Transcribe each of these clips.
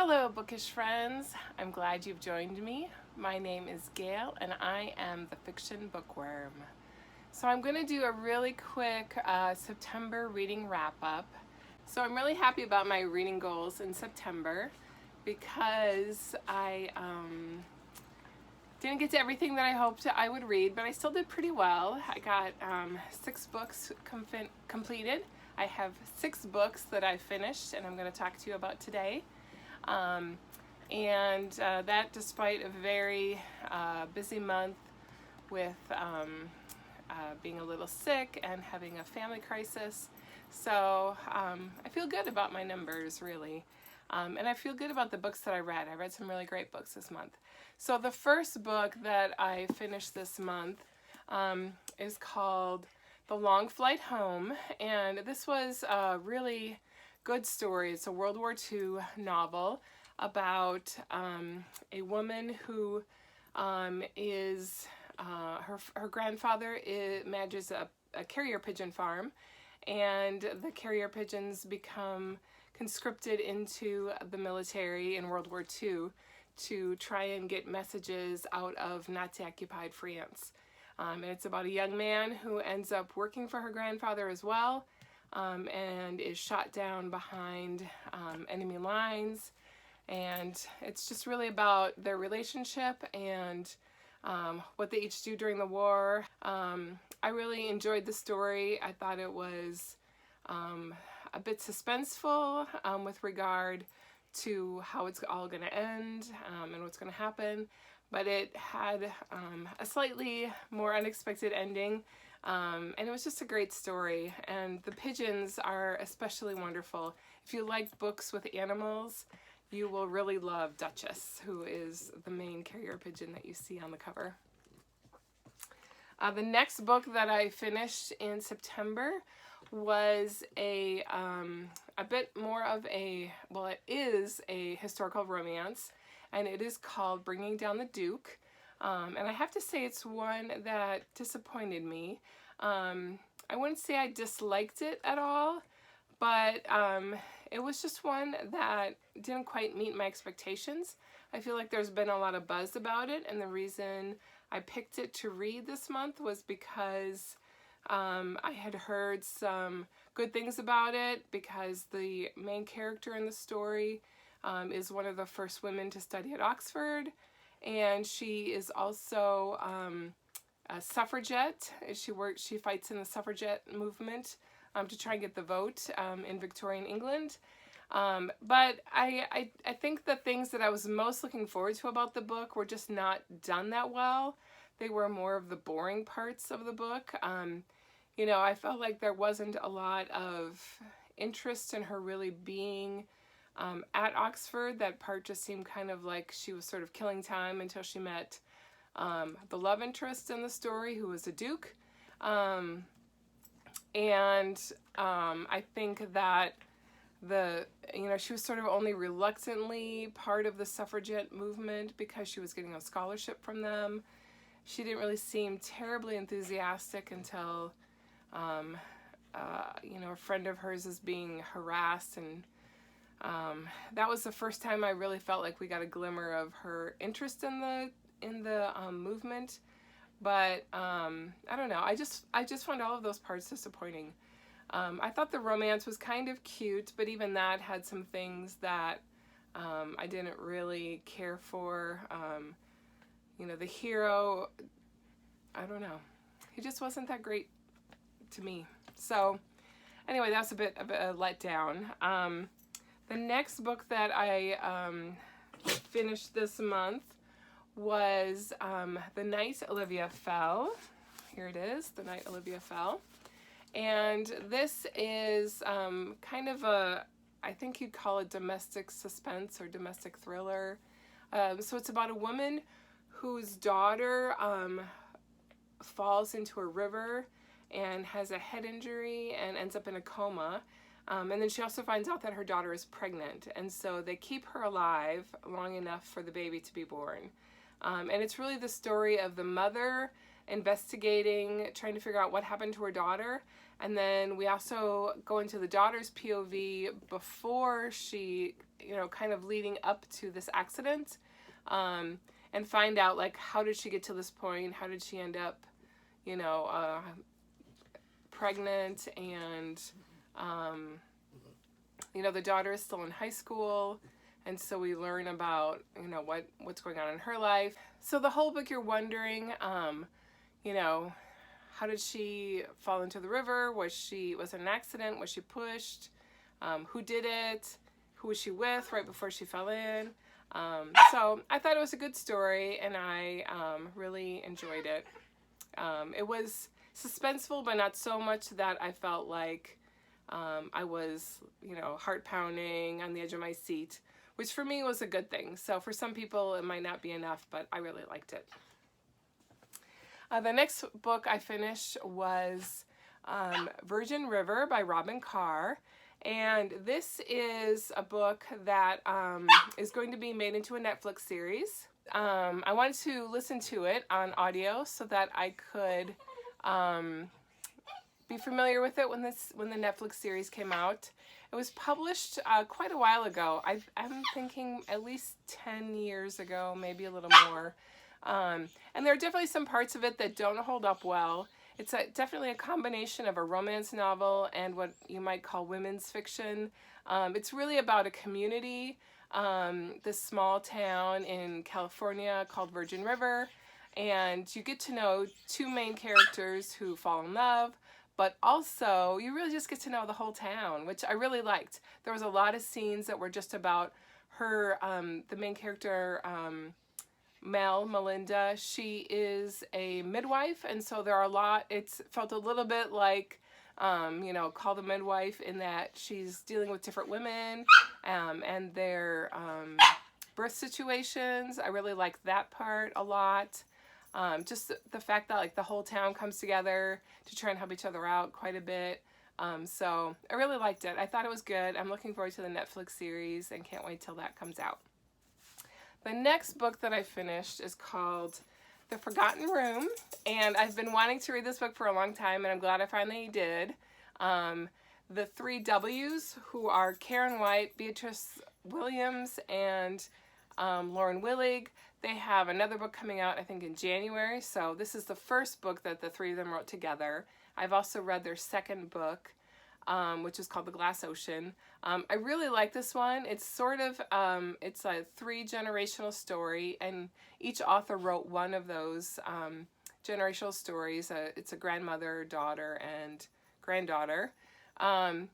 Hello, bookish friends. I'm glad you've joined me. My name is Gail, and I am the Fiction Bookworm. So I'm going to do a really quick September reading wrap-up. So I'm really happy about my reading goals in September because I didn't get to everything that I hoped I would read, but I still did pretty well. I got 6 books completed. I have 6 books that I finished, and I'm going to talk to you about today. That despite a very busy month with being a little sick and having a family crisis. So I feel good about my numbers, really. And I feel good about the books that I read. I read some really great books this month. So the first book that I finished this month is called The Long Flight Home. And this was a really good story. It's a World War II novel about a woman who is, her grandfather manages a carrier pigeon farm, and the carrier pigeons become conscripted into the military in World War II to try and get messages out of Nazi-occupied France. And it's about a young man who ends up working for her grandfather as well, and is shot down behind enemy lines. And it's just really about their relationship and what they each do during the war. I really enjoyed the story. I thought it was a bit suspenseful with regard to how it's all going to end and what's going to happen. But it had a slightly more unexpected ending. And it was just a great story. And the pigeons are especially wonderful. If you like books with animals, you will really love Duchess, who is the main carrier pigeon that you see on the cover. The next book that I finished in September was a bit more of a, well, it is a historical romance, and it is called Bringing Down the Duke. And I have to say it's one that disappointed me. I wouldn't say I disliked it at all, but it was just one that didn't quite meet my expectations. I feel like there's been a lot of buzz about it, and the reason I picked it to read this month was because I had heard some good things about it, because the main character in the story is one of the first women to study at Oxford, and she is also a suffragette. She fights in the suffragette movement to try and get the vote in Victorian England. But I think the things that I was most looking forward to about the book were just not done that well. They were more of the boring parts of the book. You know, I felt like there wasn't a lot of interest in her really being at Oxford. That part just seemed kind of like she was sort of killing time until she met the love interest in the story, who was a duke. I think that she was sort of only reluctantly part of the suffragette movement because she was getting a scholarship from them. She didn't really seem terribly enthusiastic until, a friend of hers is being harassed, and that was the first time I really felt like we got a glimmer of her interest in the movement. But I don't know. I just found all of those parts disappointing. I thought the romance was kind of cute, but even that had some things that I didn't really care for. The hero, I don't know. He just wasn't that great to me. So anyway, that's a bit of a letdown. The next book that I finished this month was The Night Olivia Fell. Here it is, The Night Olivia Fell. And this is kind of I think you'd call it domestic suspense or domestic thriller. So it's about a woman whose daughter falls into a river and has a head injury and ends up in a coma. And then she also finds out that her daughter is pregnant. And so they keep her alive long enough for the baby to be born. And it's really the story of the mother investigating, trying to figure out what happened to her daughter. And then we also go into the daughter's POV before she, kind of leading up to this accident, and find out, like, how did she get to this point? How did she end up, pregnant? And, the daughter is still in high school. And so we learn about, what's going on in her life. So the whole book you're wondering, how did she fall into the river? Was it an accident? Was she pushed? Who did it? Who was she with right before she fell in? So I thought it was a good story, and I really enjoyed it. It was suspenseful, but not so much that I felt like I was, heart pounding on the edge of my seat, which for me was a good thing. So for some people it might not be enough, but I really liked it. The next book I finished was Virgin River by Robin Carr. And this is a book that is going to be made into a Netflix series. I wanted to listen to it on audio so that I could be familiar with it when the Netflix series came out. It was published quite a while ago. I'm thinking at least 10 years ago, maybe a little more. And there are definitely some parts of it that don't hold up well. It's definitely a combination of a romance novel and what you might call women's fiction. It's really about a community, this small town in California called Virgin River. And you get to know two main characters who fall in love, but also you really just get to know the whole town, which I really liked. There was a lot of scenes that were just about her, the main character, Melinda. She is a midwife, and so there are it felt a little bit like, Call the Midwife, in that she's dealing with different women and their birth situations. I really like that part a lot. Just the fact that, like, the whole town comes together to try and help each other out quite a bit. So I really liked it. I thought it was good. I'm looking forward to the Netflix series and can't wait till that comes out. The next book that I finished is called The Forgotten Room, and I've been wanting to read this book for a long time, and I'm glad I finally did. The three W's, who are Karen White, Beatrice Williams, and Lauren Willig, they have another book coming out, I think, in January, so this is the first book that the three of them wrote together. I've also read their second book, which is called The Glass Ocean. I really like this one. It's sort of, it's a three-generational story, and each author wrote one of those generational stories. It's a grandmother, daughter, and granddaughter. I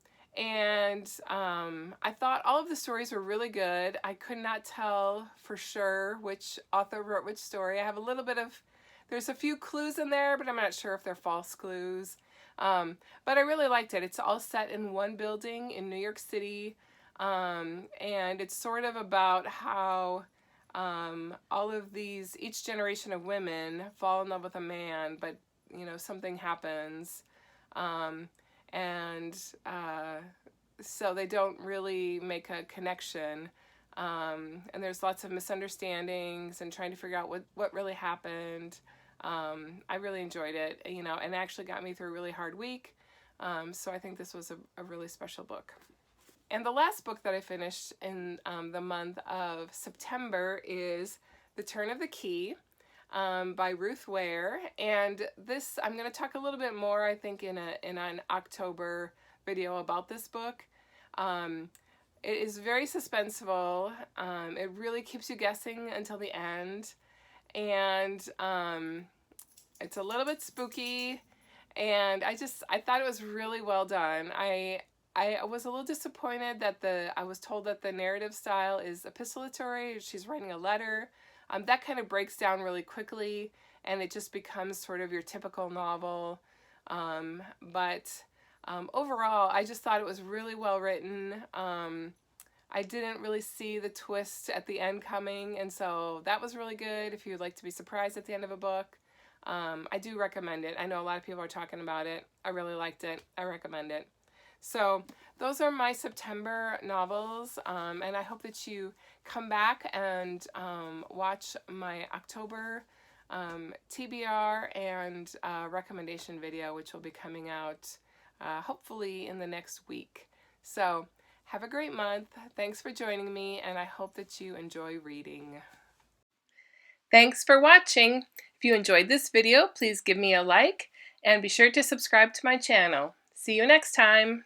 thought all of the stories were really good. I could not tell for sure which author wrote which story. I have a little bit of, there's a few clues in there, but I'm not sure if they're false clues. But I really liked it. It's all set in one building in New York City, and it's sort of about how all of each generation of women fall in love with a man, but something happens, so they don't really make a connection, and there's lots of misunderstandings and trying to figure out what really happened. I really enjoyed it, and it actually got me through a really hard week. So I think this was a really special book. And the last book that I finished in the month of September is The Turn of the Key by Ruth Ware. And this, I'm going to talk a little bit more, I think, in an October video about this book. It is very suspenseful. It really keeps you guessing until the end. And it's a little bit spooky, and I thought it was really well done. I was a little disappointed that I was told that the narrative style is epistolatory. She's writing a letter. That kind of breaks down really quickly, and it just becomes sort of your typical novel. But overall, I just thought it was really well written. I didn't really see the twist at the end coming, and so that was really good if you'd like to be surprised at the end of a book. I do recommend it. I know a lot of people are talking about it. I really liked it. I recommend it. So those are my September novels, and I hope that you come back and watch my October TBR and recommendation video, which will be coming out hopefully in the next week. So have a great month. Thanks for joining me, and I hope that you enjoy reading. Thanks for watching. If you enjoyed this video, please give me a like and be sure to subscribe to my channel. See you next time.